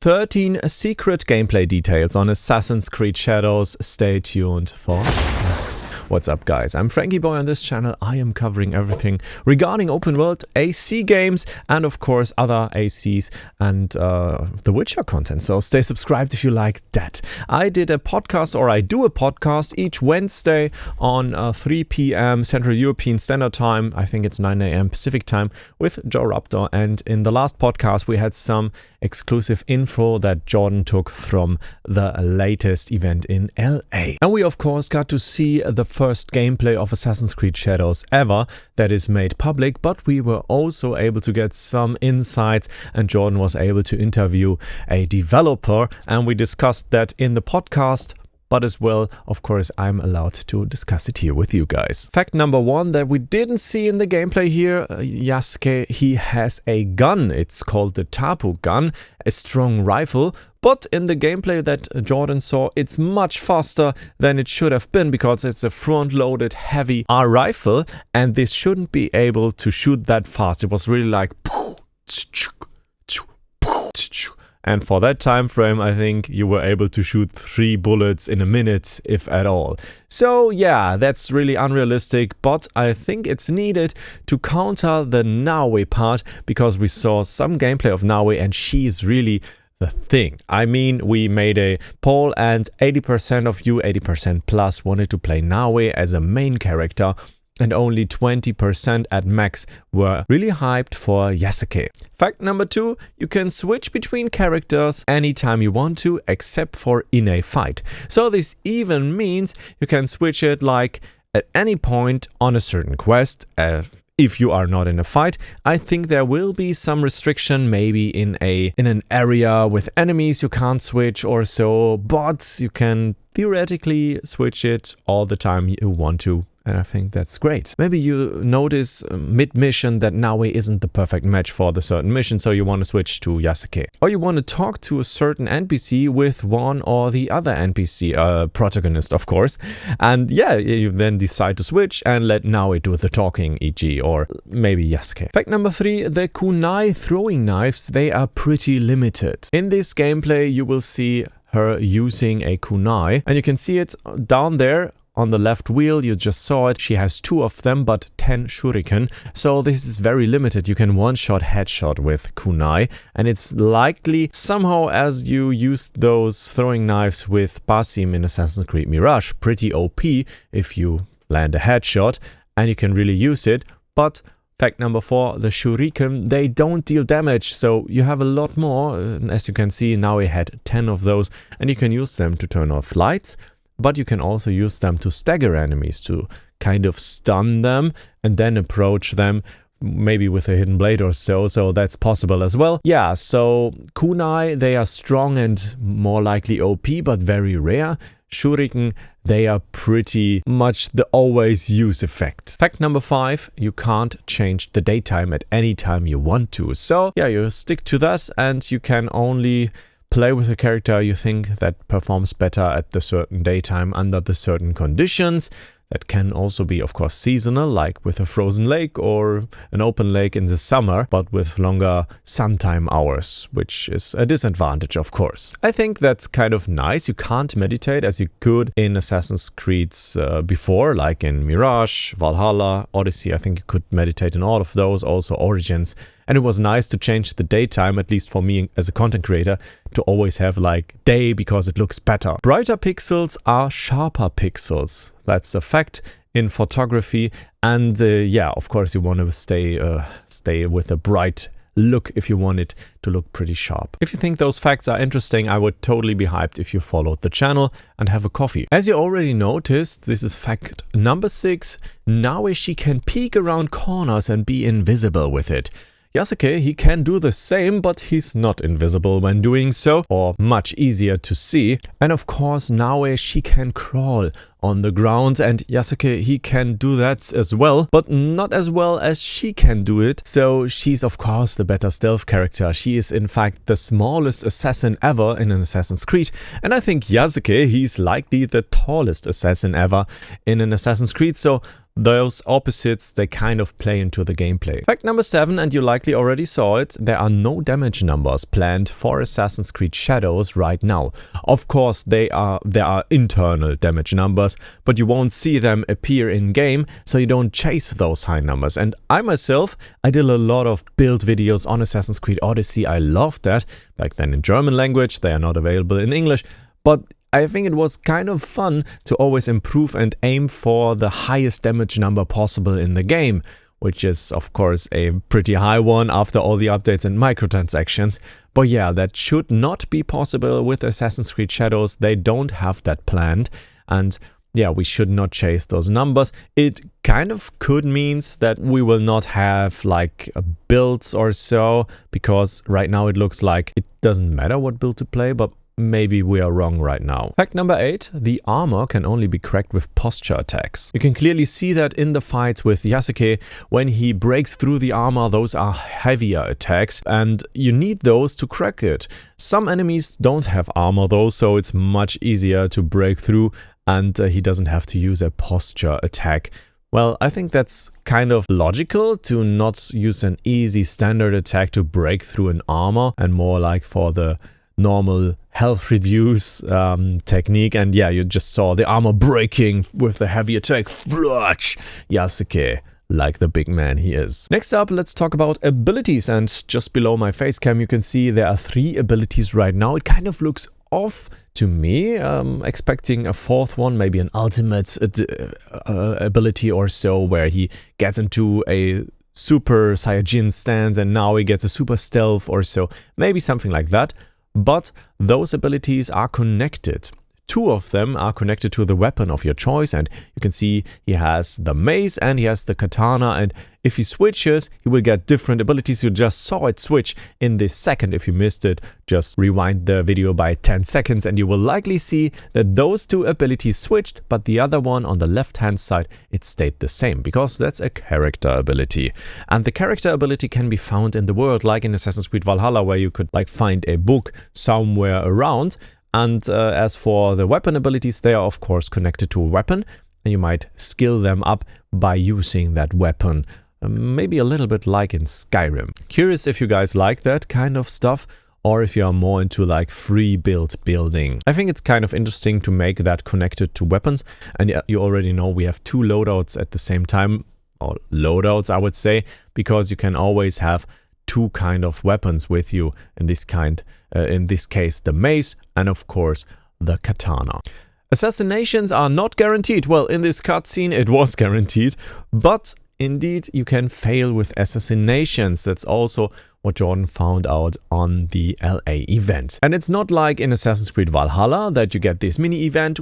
13 secret gameplay details on Assassin's Creed Shadows. Stay tuned for that. What's up, guys? I'm Franky Boy. On this channel I am covering everything regarding open world AC games and of course other ACs and The Witcher content, so stay subscribed if you like that. I do a podcast each Wednesday on 3 p.m. Central European Standard Time. I think it's 9 a.m. Pacific Time with Joe Raptor, and in the last podcast we had some exclusive info that Jordan took from the latest event in LA. And we of course got to see the first gameplay of Assassin's Creed Shadows ever that is made public, but we were also able to get some insights, and Jordan was able to interview a developer, and we discussed that in the podcast. But as well, of course, I'm allowed to discuss it here with you guys. Fact number one that we didn't see in the gameplay here, Yasuke, he has a gun. It's called the Tapu gun, a strong rifle. But in the gameplay that Jordan saw, it's much faster than it should have been because it's a front-loaded heavy R rifle, and this shouldn't be able to shoot that fast. It was really like... And for that time frame, I think you were able to shoot 3 bullets in a minute, if at all. So yeah, that's really unrealistic, but I think it's needed to counter the Naue part, because we saw some gameplay of Naue and she is really the thing. I mean, we made a poll and 80% of you, 80% plus, wanted to play Naue as a main character, and only 20% at max were really hyped for Yasuke. Fact number 2, you can switch between characters anytime you want to, except for in a fight. So this even means you can switch it like at any point on a certain quest. If you are not in a fight, I think there will be some restriction, maybe in an area with enemies you can't switch or so, but you can theoretically switch it all the time you want to. And I think that's great. Maybe you notice mid-mission that Naue isn't the perfect match for the certain mission, so you want to switch to Yasuke. Or you want to talk to a certain NPC with one or the other NPC, protagonist of course. And yeah, you then decide to switch and let Naue do the talking, e.g. or maybe Yasuke. Fact number 3, the kunai throwing knives, they are pretty limited. In this gameplay you will see her using a kunai, and you can see it down there. On the left wheel, you just saw it. She has 2 of them, but 10 shuriken. So this is very limited. You can one-shot headshot with kunai. And it's likely somehow as you used those throwing knives with Basim in Assassin's Creed Mirage. Pretty OP if you land a headshot and you can really use it. But fact number 4, the shuriken, they don't deal damage. So you have a lot more. As you can see, now we had 10 of those. And you can use them to turn off lights. But you can also use them to stagger enemies, to kind of stun them and then approach them, maybe with a hidden blade or so that's possible as well. Yeah, so kunai, they are strong and more likely OP, but very rare. Shuriken, they are pretty much the always use effect. Fact number 5, you can't change the daytime at any time you want to. So yeah, you stick to that and you can only play with a character you think that performs better at the certain daytime under the certain conditions. That can also be, of course, seasonal, like with a frozen lake or an open lake in the summer, but with longer sun time hours, which is a disadvantage, of course. I think that's kind of nice. You can't meditate as you could in Assassin's Creed's before, like in Mirage, Valhalla, Odyssey. I think you could meditate in all of those, also Origins. And it was nice to change the daytime, at least for me as a content creator, to always have like day because it looks better. Brighter pixels are sharper pixels. That's a fact in photography. And yeah, of course you want to stay with a bright look if you want it to look pretty sharp. If you think those facts are interesting, I would totally be hyped if you followed the channel and have a coffee. As you already noticed, this is fact number 6. Now she can peek around corners and be invisible with it. Yasuke, he can do the same, but he's not invisible when doing so, or much easier to see. And of course, Naue, she can crawl on the ground, and Yasuke, he can do that as well, but not as well as she can do it. So she's of course the better stealth character. She is in fact the smallest assassin ever in an Assassin's Creed, and I think Yasuke, he's likely the tallest assassin ever in an Assassin's Creed. So those opposites, they kind of play into the gameplay. Fact number 7, and you likely already saw it, there are no damage numbers planned for Assassin's Creed Shadows right now. Of course, there are internal damage numbers, but you won't see them appear in-game, so you don't chase those high numbers. And I myself, I did a lot of build videos on Assassin's Creed Odyssey. I loved that. Back then in German language, they are not available in English, but I think it was kind of fun to always improve and aim for the highest damage number possible in the game, which is of course a pretty high one after all the updates and microtransactions. But yeah, that should not be possible with Assassin's Creed Shadows. They don't have that planned, and yeah, we should not chase those numbers. It kind of could means that we will not have like builds or so, because right now it looks like it doesn't matter what build to play, but maybe we are wrong right now. Fact number 8, the armor can only be cracked with posture attacks. You can clearly see that in the fights with Yasuke. When he breaks through the armor, those are heavier attacks, and you need those to crack it. Some enemies don't have armor though, so it's much easier to break through, and he doesn't have to use a posture attack. Well, I think that's kind of logical to not use an easy standard attack to break through an armor, and more like for the normal health reduce technique. And yeah, you just saw the armor breaking with the heavy attack. Yasuke, like the big man he is. Next up, let's talk about abilities, and just below my face cam you can see there are 3 abilities right now. It kind of looks off to me, expecting a 4th one, maybe an ultimate ability or so, where he gets into a super Saiyajin stance and now he gets a super stealth or so, maybe something like that. But those abilities are connected. 2 of them are connected to the weapon of your choice, and you can see he has the mace and he has the katana, and if he switches, he will get different abilities. You just saw it switch in this second. If you missed it, just rewind the video by 10 seconds and you will likely see that those 2 abilities switched, but the other one on the left hand side, it stayed the same, because that's a character ability. And the character ability can be found in the world, like in Assassin's Creed Valhalla, where you could like find a book somewhere around. And as for the weapon abilities, they are of course connected to a weapon, and you might skill them up by using that weapon. Maybe a little bit like in Skyrim. Curious if you guys like that kind of stuff, or if you are more into like free build building. I think it's kind of interesting to make that connected to weapons. And you already know we have 2 loadouts at the same time, or loadouts I would say, because you can always have 2 kind of weapons with you, in this case the mace, and of course the katana. Assassinations are not guaranteed. Well, in this cutscene it was guaranteed, but indeed you can fail with assassinations. That's also what Jordan found out on the LA event. And it's not like in Assassin's Creed Valhalla that you get this mini event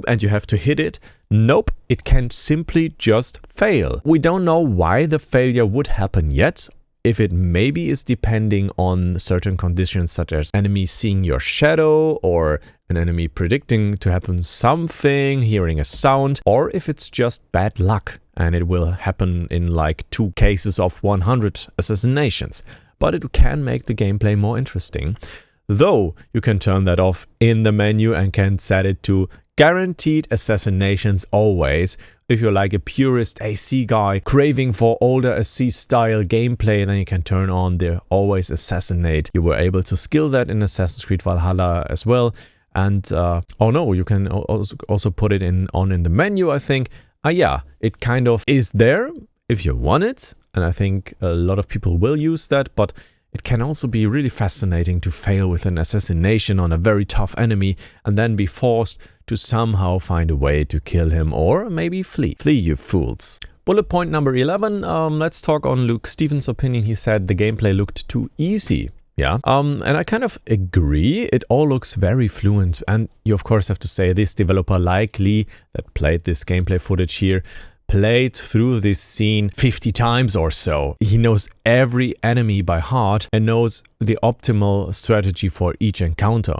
and you have to hit it. Nope, it can simply just fail. We don't know why the failure would happen yet. If it maybe is depending on certain conditions, such as enemies seeing your shadow, or an enemy predicting to happen something, hearing a sound, or if it's just bad luck and it will happen in like 2 cases of 100 assassinations. But it can make the gameplay more interesting. Though you can turn that off in the menu and can set it to guaranteed assassinations always. If you're like a purist AC guy craving for older AC style gameplay, then you can turn on the always assassinate. You were able to skill that in Assassin's Creed Valhalla as well. And oh no, you can also put it on in the menu, I think. Yeah, it kind of is there if you want it. And I think a lot of people will use that, but it can also be really fascinating to fail with an assassination on a very tough enemy and then be forced to somehow find a way to kill him, or maybe flee. Flee, you fools. Bullet point number 11, let's talk on Luke Stevens' opinion. He said the gameplay looked too easy. Yeah, and I kind of agree. It all looks very fluent, and you of course have to say this developer likely that played this gameplay footage here played through this scene 50 times or so. He knows every enemy by heart and knows the optimal strategy for each encounter.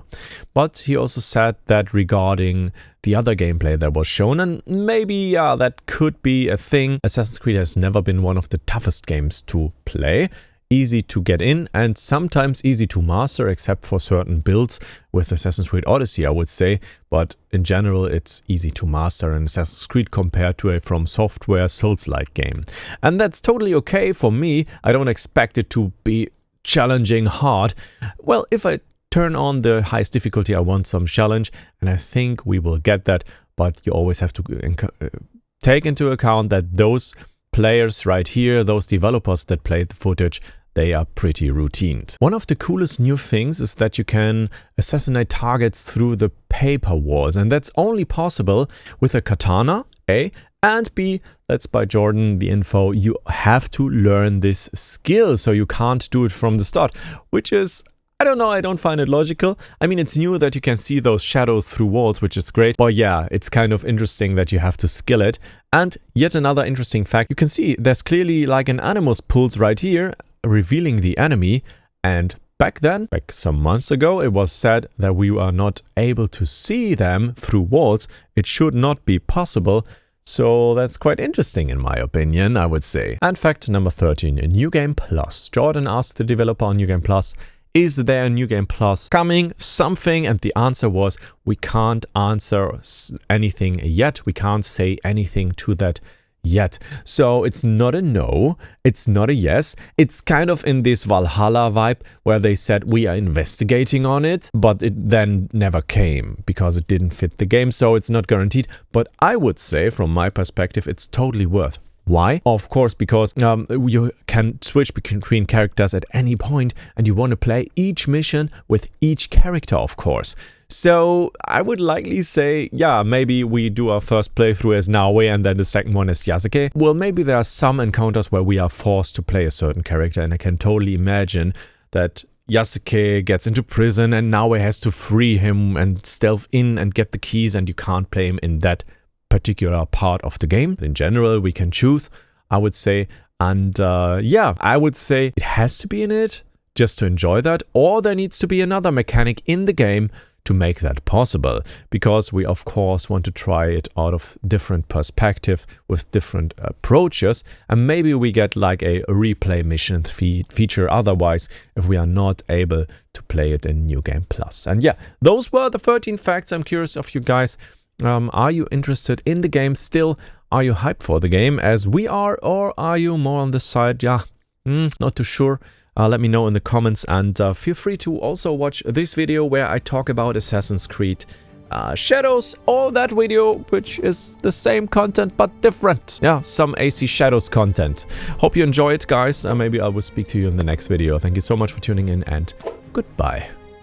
But he also said that regarding the other gameplay that was shown, and maybe that could be a thing, Assassin's Creed has never been one of the toughest games to play. easy to get in and sometimes easy to master, except for certain builds with Assassin's Creed Odyssey, I would say. But in general, it's easy to master in Assassin's Creed compared to a From Software Souls-like game. And that's totally okay for me. I don't expect it to be challenging hard. Well, if I turn on the highest difficulty, I want some challenge, and I think we will get that. But you always have to take into account that those players right here, those developers that played the footage, they are pretty routine. One of the coolest new things is that you can assassinate targets through the paper walls, and that's only possible with a katana, A, and B, that's by Jordan, the info, you have to learn this skill, so you can't do it from the start, which is, I don't know, I don't find it logical. I mean, it's new that you can see those shadows through walls, which is great. But yeah, it's kind of interesting that you have to skill it. And yet another interesting fact, you can see there's clearly like an animus pulse right here, revealing the enemy. And back then, like some months ago, it was said that we are not able to see them through walls. It should not be possible. So that's quite interesting in my opinion, I would say. And fact number 13, New Game Plus. Jordan asked the developer on New Game Plus, is there a New Game Plus coming, something? And the answer was, we can't answer anything yet. We can't say anything to that yet. So it's not a no, it's not a yes. It's kind of in this Valhalla vibe where they said we are investigating on it, but it then never came because it didn't fit the game. So it's not guaranteed. But I would say from my perspective, it's totally worth. Why? Of course, because you can switch between characters at any point and you want to play each mission with each character, of course. So I would likely say, yeah, maybe we do our first playthrough as Naoe and then the second one as Yasuke. Well, maybe there are some encounters where we are forced to play a certain character, and I can totally imagine that Yasuke gets into prison and Naoe has to free him and stealth in and get the keys, and you can't play him in that particular part of the game. In general, we can choose, I would say, and yeah, I would say it has to be in it just to enjoy that, or there needs to be another mechanic in the game to make that possible, because we of course want to try it out of different perspective with different approaches, and maybe we get like a replay mission feature otherwise if we are not able to play it in New Game Plus. And yeah, those were the 13 facts. I'm curious of you guys. Are you interested in the game still? Are you hyped for the game as we are, or are you more on the side? Yeah, not too sure. Let me know in the comments, and feel free to also watch this video where I talk about Assassin's Creed Shadows, or that video which is the same content but different. Yeah, some AC Shadows content. Hope you enjoy it, guys. Maybe I will speak to you in the next video. Thank you so much for tuning in, and goodbye.